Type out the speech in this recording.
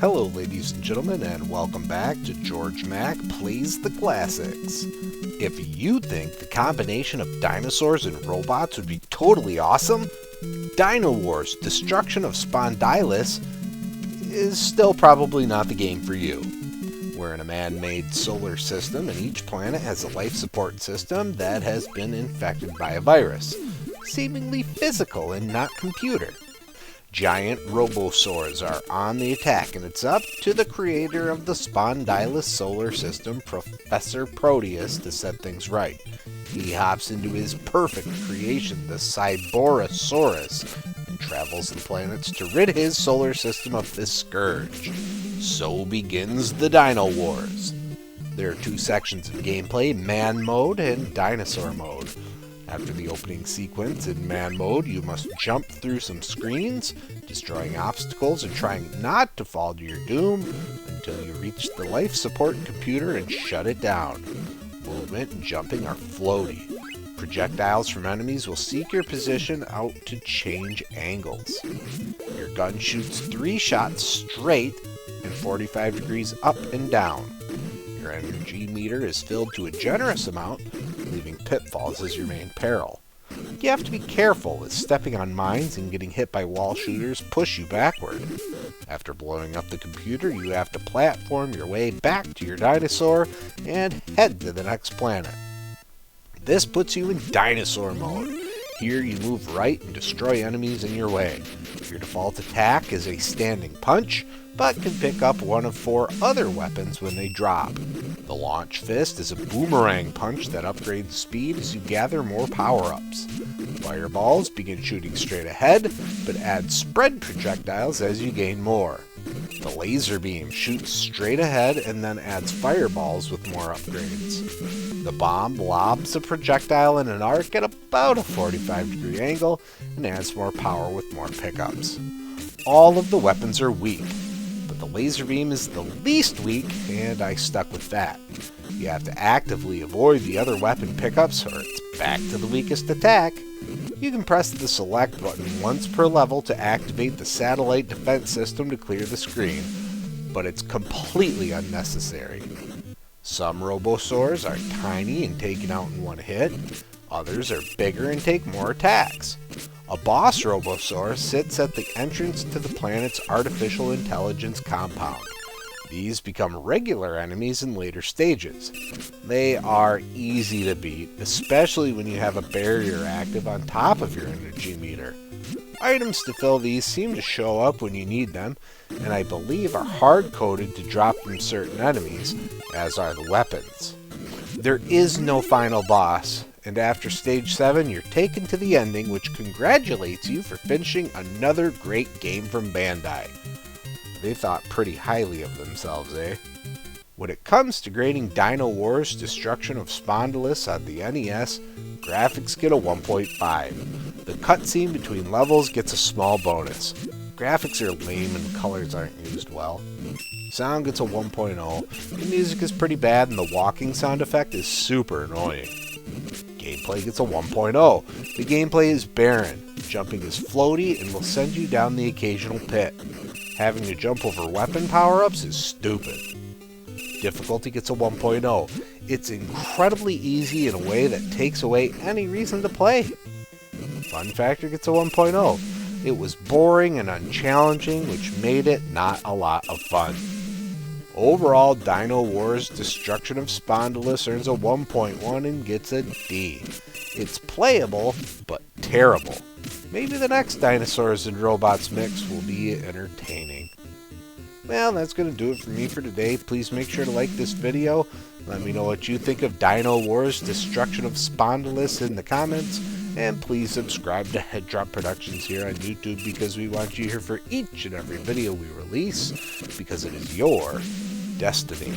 Hello ladies and gentlemen, and welcome back to Georg Mack Plays the Classics. If you think the combination of dinosaurs and robots would be totally awesome, Dynowarz, Destruction of Spondylus is still probably not the game for you. We're in a man-made solar system, and each planet has a life support system that has been infected by a virus, seemingly physical and not computer. Giant robosaurs are on the attack, and it's up to the creator of the Spondylus solar system, Professor Proteus, to set things right. He hops into his perfect creation, the Cyborosaurus, and travels the planets to rid his solar system of this scourge. So begins the Dynowarz. There are two sections of gameplay, man mode and dinosaur mode. After the opening sequence in man mode, you must jump through some screens, destroying obstacles and trying not to fall to your doom until you reach the life support computer and shut it down. Movement and jumping are floaty. Projectiles from enemies will seek your position out to change angles. Your gun shoots 3 shots straight and 45 degrees up and down. Your energy meter is filled to a generous amount, leaving pitfalls as your main peril. You have to be careful, as stepping on mines and getting hit by wall shooters push you backward. After blowing up the computer, you have to platform your way back to your dinosaur and head to the next planet. This puts you in dinosaur mode. Here you move right and destroy enemies in your way. Your default attack is a standing punch, but can pick up one of 4 other weapons when they drop. The launch fist is a boomerang punch that upgrades speed as you gather more power-ups. Fireballs begin shooting straight ahead, but add spread projectiles as you gain more. The laser beam shoots straight ahead and then adds fireballs with more upgrades. The bomb lobs a projectile in an arc at about a 45-degree angle and adds more power with more pickups. All of the weapons are weak, but the laser beam is the least weak, and I stuck with that. You have to actively avoid the other weapon pickups or it's back to the weakest attack. You can press the select button once per level to activate the satellite defense system to clear the screen, but it's completely unnecessary. Some robosaurs are tiny and taken out in one hit. Others are bigger and take more attacks. A boss robosaur sits at the entrance to the planet's artificial intelligence compound. These become regular enemies in later stages. They are easy to beat, especially when you have a barrier active on top of your energy meter. Items to fill these seem to show up when you need them, and I believe are hard-coded to drop from certain enemies, as are the weapons. There is no final boss, and after stage 7 you're taken to the ending, which congratulates you for finishing another great game from Bandai. They thought pretty highly of themselves, eh? When it comes to grading Dynowarz Destruction of Spondylus on the NES, graphics get a 1.5. The cutscene between levels gets a small bonus. Graphics are lame and colors aren't used well. Sound gets a 1.0. The music is pretty bad and the walking sound effect is super annoying. Gameplay gets a 1.0. The gameplay is barren. Jumping is floaty and will send you down the occasional pit. Having to jump over weapon power-ups is stupid. Difficulty gets a 1.0. It's incredibly easy in a way that takes away any reason to play. Fun factor gets a 1.0. It was boring and unchallenging, which made it not a lot of fun. Overall, Dynowarz Destruction of Spondylus earns a 1.1 and gets a D. It's playable, but terrible. Maybe the next Dinosaurs and Robots mix will be entertaining. Well, that's going to do it for me for today. Please make sure to like this video. Let me know what you think of Dynowarz Destruction of Spondylus in the comments. And please subscribe to Head Drop Productions here on YouTube, because we want you here for each and every video we release, because it is your destiny.